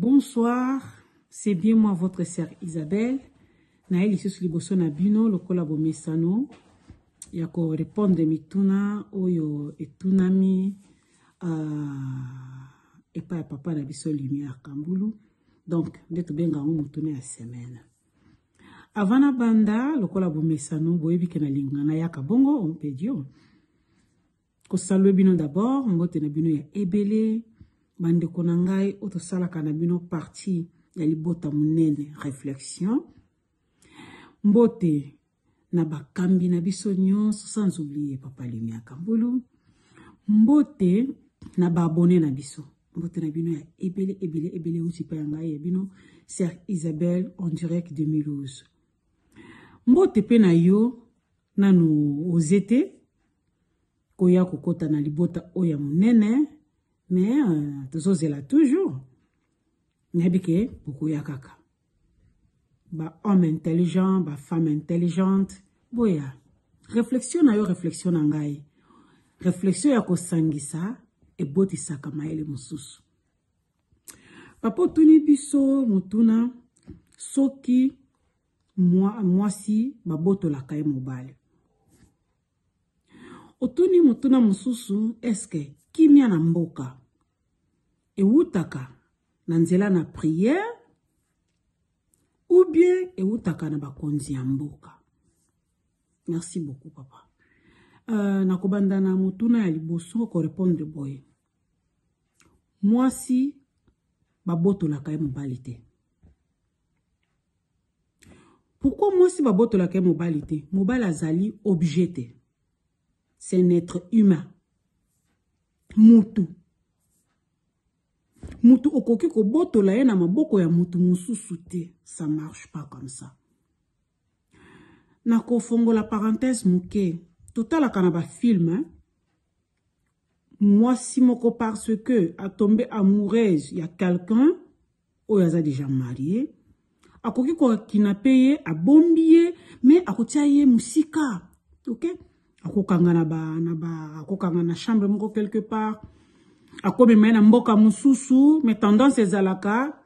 Bonsoir, c'est bien moi votre sœur Isabelle. Naël ici sur liboso na bino lokola bomesano ya ko répondre mituna oyo etunami epa ya papa na biso Lumière Kambulu. Donc ndeto benga ngo mutuna ya semaine. Avant banda lokola bomesano boyebi ke na lingana ya kabongo on peut dire ko salwe bino d'abord mbote na bino ya ebele bande konangai oto sala kana bino parti ya libota munene réflexion mbote na bakambi na biso nyonso sans oublier papa Lumière Kambulu mbote na babone na biso mbote na bino ya ebele uti pa ngai ya bino sœur Isabelle en direct de Mulhouse mbote pe na yo nanu ozete koya kokota na libota oya munene mais tozozela toujours nabike bokoya kaka ba homme intelligent ba femme intelligente boya réflexion na yo réflexion na ngai réflexion ya kosangisa ebotisaka maele mususu papo tuni biso mutuna soki mwasi babotolaka ye mobali otuni mutuna mususu eske kimia na mboka ewutaka na nzela na prière ou bien ewutaka na bakonzi ya mboka. Merci beaucoup papa. Nakobanda na mutuna ya liboso ko répondre boye. Mwasi babotolaka ye mobali te. Pourquoi mwasi babotolaka ye mobali te? Mobali azali objet te. C'est un être humain. Mutu okoki ko botola ye na maboko ya mutu mususu te. Ça marche pas comme ça. Nako fongola parenthèse muke. Total kana ba film. Moi si moko parce que a tombé amoureuse ya quelqu'un ou yaza déjà marié. Akoki ko kinape a bombier mais akotia ye musika. OK? Akokanga akokanga na chambre moko quelque part. Akobe mena mboka mususu mais tendance ezalaka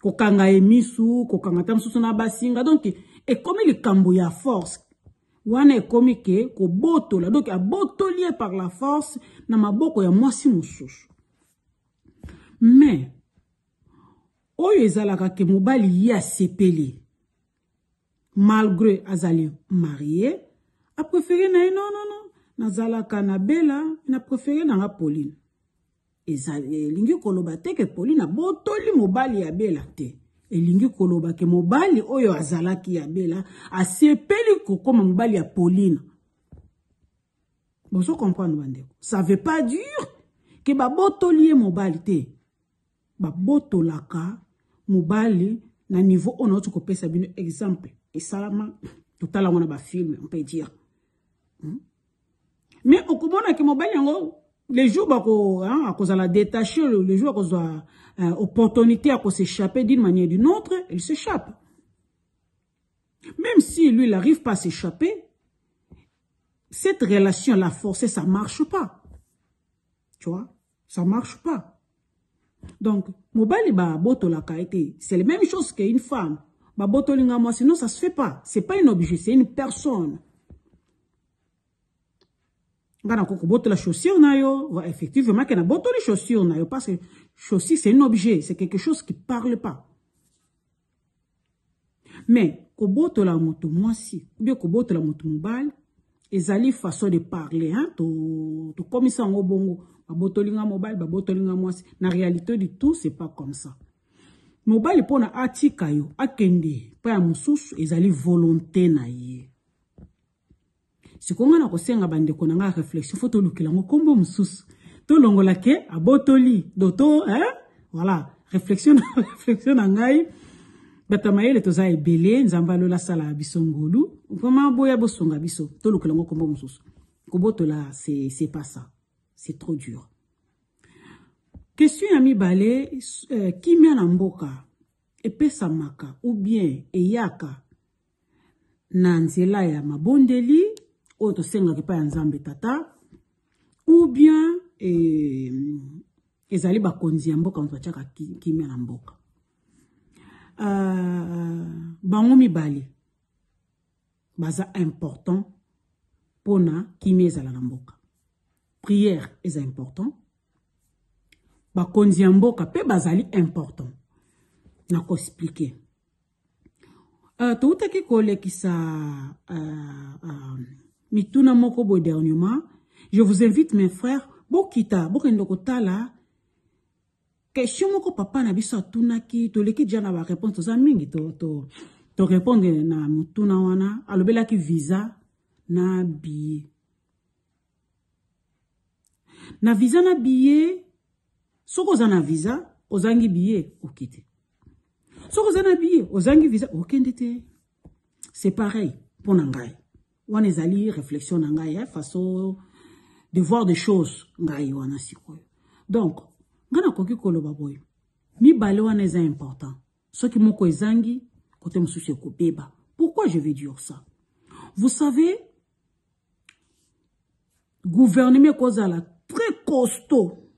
kokanga emisu kokanga tamsusu na basinga donc et comme le kambo ya force wana e komi ke ko botola donc a botolié par la force na maboko ya mwasi mususu mais oyo ezalaka ke mobali ya sepeli malgré azali marié a préféré na non nazalaka na bela na préféré na Pauline lingi koloba te ke Pauline botoli mobali ya bela te lingi koloba ke mobali oyo azalaki ya bela asepeli kokoma mobali ya Pauline. Bon, je comprends bandeko. Ça veut pas dire que botoli mobali te. Botolaka mobali na niveau on autre ko pesa bino exemple et salama total on a ba film on peut dire. Mais au komona ke mobali yango les jours bako à cause la détacher le jour à cause opportunité à s'échapper d'une manière ou d'une autre, il s'échappe. Même si lui il n'arrive pas à s'échapper, cette relation la forcer ça marche pas. Tu vois, ça marche pas. Donc mobali ba botola kaité, c'est la même chose qu'une femme. Ba botolinga moi sinon ça se fait pas. C'est pas un objet, c'est une personne. Gana koko boto la chaussure na yo, effectivement que na boto les chaussures na yo parce que chaussure c'est un objet, c'est quelque chose qui parle pas. Mais ko boto la moto mwasi, ou bien ko boto la moto mobile, ezali façon de parler hein, to comme ça ngo bongo, ba boto linga mobile, ba boto linga mwasi, na réalité du tout c'est pas comme ça. Mobile pona atika yo, akende, pa ya mususu ezali volonté na ye. Si konga na kosenga bande konanga réflexion photo lukila ngo kombo mususu to longola ke abotoli doto hein voilà réflexion na ngai batamaele to za ebele nzamba lola sala bisongolu comment boya bosonga biso to lukila ngo kombo mususu ko botola c'est pas ça c'est trop dur. Question ya mibale kimia na mboka epesa maka ou bien eyaka na nzela ya mabondeli auto senga ki pa nzambe tata ou bien ezali bakonzi ya mboka moto atiaka kimia na mboka. Bango mibale baza important pona kimia ezala na mboka. Prière eza important. Bakonzi ya mboka pe bazali important. Na ko expliquer. Toutaki kolekisa mituna moko bo dernièrement. Je vous invite mes frères, bokita, bokendo kotala question moko papa na biso atunaki, toleki déjà na ba réponse to za mingi to répondre na mutuna wana, alobelaki visa na billet. Na visa na billet, soko za na visa, ozangi billet okite. Soko za na billet, ozangi visa okende te. C'est pareil pour nangai. Wana ezali réflexion nangai façon de voir des choses ngai wana sikoyo. Donc, ngana koki koloba boy. Mi bale wana eza important. Soki moko ezangi, kote mususu ekobeba. Pourquoi je vais dire ça? Vous savez, gouvernement kozala très costaud.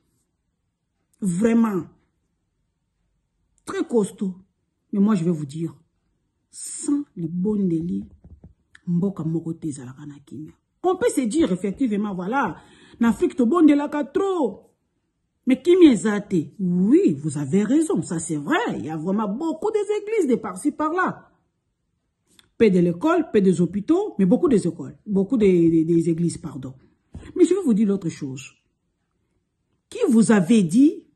Vraiment. Très costaud. Mais moi je vais vous dire, sans les bons délits, mboka moko te ezalaka na kimia. On peut se dire effectivement, voilà, n'Afrique to bon de la trop. Mais qui m'y est? Oui, vous avez raison, ça c'est vrai. Il y a vraiment beaucoup d'églises de par-ci, par-là. Peu de l'école, peu des hôpitaux, mais beaucoup des écoles. Beaucoup des églises, pardon. Mais je vais vous dire l'autre chose. Qui vous avait dit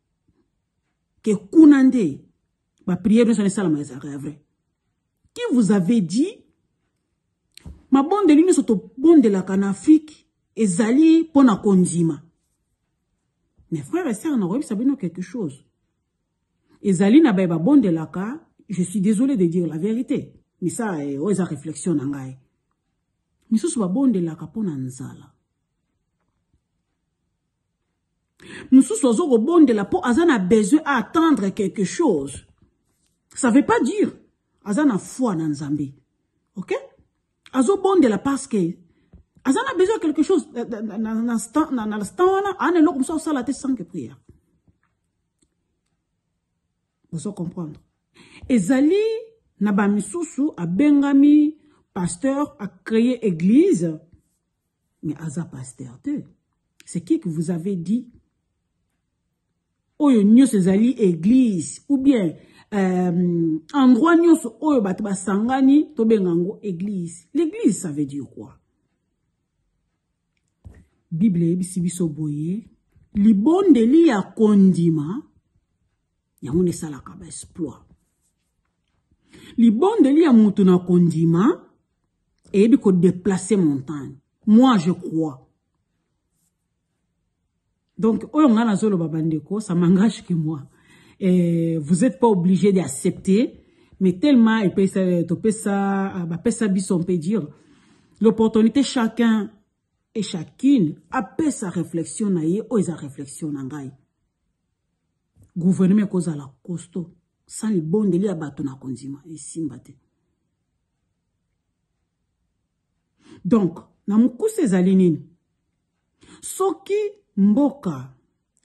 que Kounande, ma prière, vrai. Qui vous avait dit ma bonne de l'Union soto bonne de la Canafrique ezali pona konzima. Mes frères et sœurs, on a savoir quelque chose. Ezali na ba bonne de la ka, je suis désolé de dire la vérité. Mais ça eza réflexion nangai. Mais ce soit bonne de la ka pona nzala. Nous sommes bonne de la peau, azan a besoin à attendre quelque chose. Ça veut pas dire azan a foi dans Nzambe. OK? Azo bon de la parce que Azan a besoin de quelque chose dans l'instant, on est là comme ça, la tête sans que prière. Vous allez comprendre. Ezali naba misusu a bengami pasteur a créé église, mais aza pasteur te. C'est qui que vous avez dit? Oyo nyos ezali église ou bien endroit nyos oyo bat basangani to bengango église. L'église ça veut dire quoi? Bible biso boye libonde li ya kondima ya mone sala ka ba exploit. Libonde li ya mutu na kondima et bi ko déplacer montagne. Moi je crois. Donc, ça m'engage que moi. Et vous n'êtes pas obligé d'accepter, mais tellement, on peut dire, l'opportunité chacun et chacune a sa réflexion, ou sa réflexion. Gouvernement cause à la costaud, sans les bons délits à batona konzima, et simbate. Donc, na mukuse zalinini, soki mboka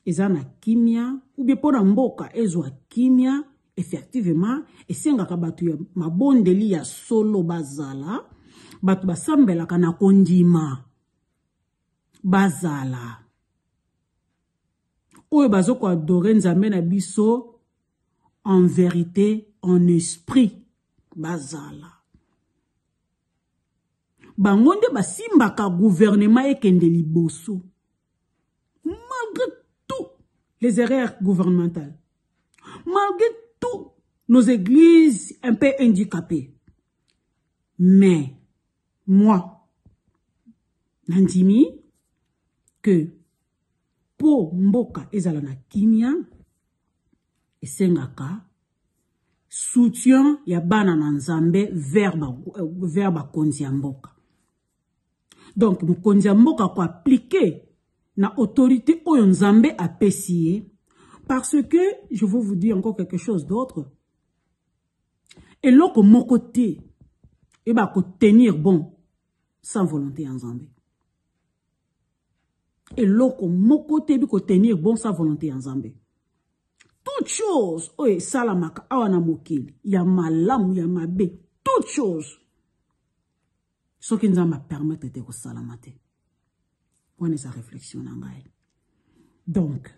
ezana kimia ou bien pona mboka ezwa kimia effectivement esengaka batu ya mabondeli ya solo bazala batu basambelaka na kondima bazala oyo bazoko adorer Nzambe na biso en vérité en esprit bazala bangonde basimbaka gouvernement ekende liboso. Malgré tout les erreurs gouvernementales, malgré tout nos églises un peu handicapées, mais moi, nandimi que pour mboka ezala na kimia esengaka soutien ya bana na Nzambe vers ba konzi ya mboka. Donc mokonzi ya mboka ko appliquer na autorité oyo Nzambe a pesié, parce que je veux vous dire encore quelque chose d'autre. Et loko mon côté, et ba ko tenir bon sans volonté en Nzambe. Et loko mon côté bi ko tenir bon sans volonté en Nzambe. toute chose oyo esalamaka awa na mokili ya malamu ya mabe toute chose soki nzambe apermettre te kosalama te wana eza réflexion na ngai. Donc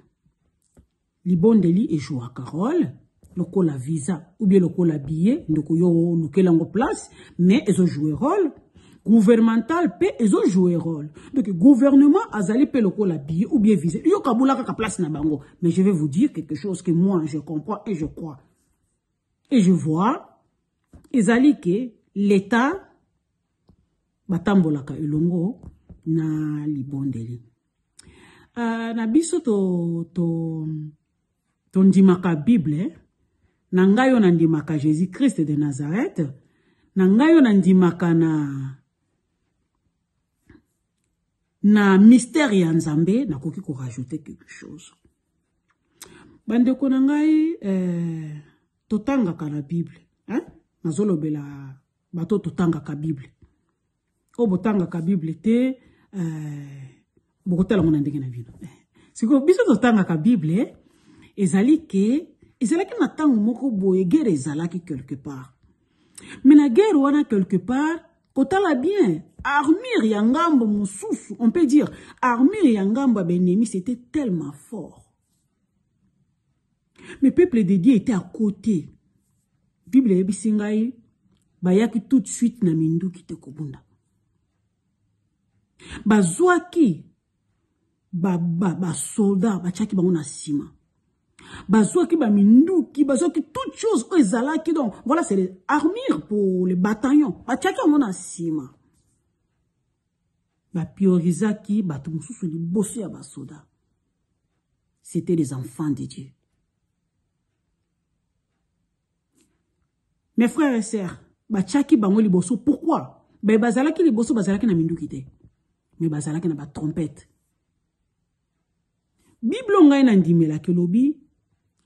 libondeli ejouaka rôle lokola visa ou bien lokola billet ndoko yo lukelango place mais ezo jouer rôle gouvernemental pe ezo jouer rôle. Donc gouvernement azali pe lokola billet ou bien visa yo kabula ka place na bango. Mais je vais vous dire quelque chose que moi je comprends et je crois et je vois ezali ke l'état batambolaka elongo na libondeli. Na biso to ndimaka Bible na ngayo na ndimaka Jésus Christ de Nazareth na ngayo na ndimaka na mystère ya Nzambe na koki ko rajouter quelque chose. Bandeko na ngai totanga ka la Bible hein nazolobela bato totanga ka Bible o botanga ka Bible te bokotala mona ndenge na bino siko biso totanga ka Bible ezali ki na tango moko boye guerre ezalaki quelque part mais na guerre wana quelque part kotala bien armure ya ngambo mususu on peut dire armure ya ngambo ya ennemi c'était tellement fort mais peuple de Dieu était à côté. Bible yebisi ngai bayaki tout de suite na minduki te kobunda bazwaki ba soldat bachaki bango na sima bazwaki ba minduki bazwaki toute chose o ezalaki. Donc voilà, c'est les armures pour les bataillons bachaki bango na sima ba priorisaki bato mususu liboso ya ba soldat. C'était des enfants de Dieu. Mes frères et sœurs, bachaki bango liboso. Pourquoi? Ben bazalaki liboso bazalaki na minduki te. Mais bazalaki na ba trompette. Bible ngai na ndimela ke lobi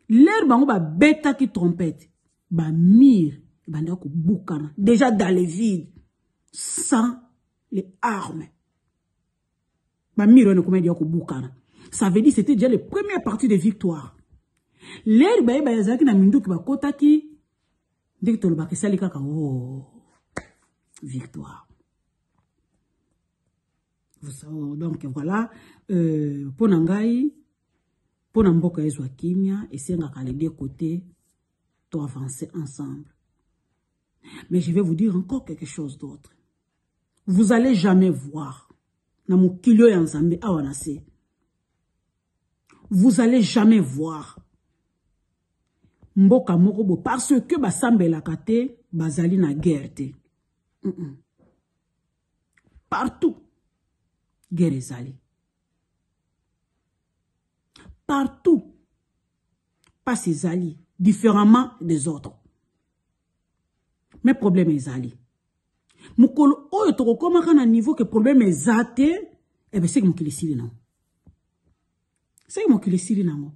l'air bango ba beta ki trompette ba mire banda ko bukana déjà dans les vides sans les armes. Ba mire ne comment dire ko bukana. Ça veut dire c'était déjà les premières parties de victoire. L'air ba bazalaki na minduki ba kotaki dès que le bac sali kaka oh victoire. Donc voilà pour nangai pour namboka ezwa kimia et senga ka les deux côtés to avancer ensemble. Mais je vais vous dire encore quelque chose d'autre. Vous allez jamais voir na mukilio ya Nzambe awanase. Vous allez jamais voir mboka moko parce que basambela kate bazali na guerre te. Partout guerre ezali. Partout passe ezali différemment des autres. Mais problème ezali. Mukolo oyo tokokoma kana niveau que problème ezate et ben c'est que mokili sili nango. C'est que mokili sili nango.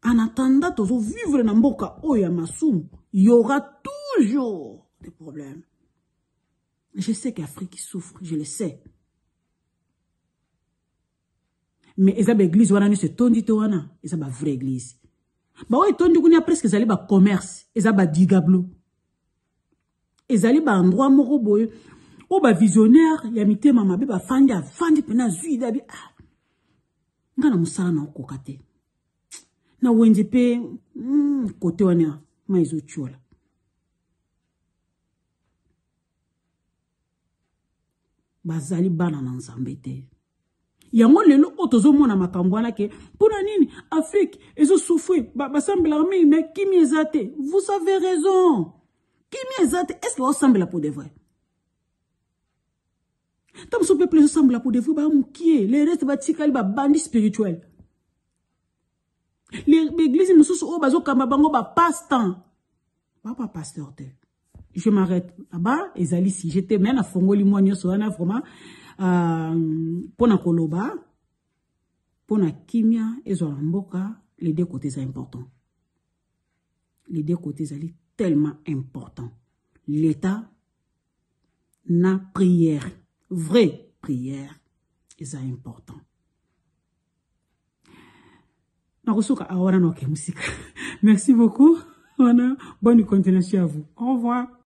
En attendant, toujours vivre dans mboka oya masumu, il y aura toujours des problèmes. Je sais qu'Afrique souffre, je le sais. Mais eza ba église wana ni se tondi to wana, eza ba vraie église. Ba oy tondi kunya presque ezali ba commerce, eza ba digablo. Ezali ba endroit moko boye, o ba visionnaire ya mitema mabe ba fandi pena zui dabi. Ngana musala na okokate. Na wenje pe kote wana maizo chola. Bazali bana na Nzambe te. Yango lelo otozo mona makambo wana ke pona nini Afrique ezo souffrir ba sambela armée mais kimi ezate. Vous avez raison. Kimi ezate est-ce que vous sambela pour de vrai? Tam so peuple sambela pour de vrai ba mukie les restes ba tikali ba bandits spirituels. L'église nous sous bazo kamba bango ba passe-temps. Pas pasteur te. Je m'arrête là-bas ezali si j'étais même à fongoli moi nyoso wana vraiment pona koloba pona kimia ezola mboka les deux côtés sont importants. Les deux côtés sont tellement importants. L'état na prière, vraie prière, est important. nakosuka awana na ke musika. Merci beaucoup. Bonne continuation à vous. Au revoir.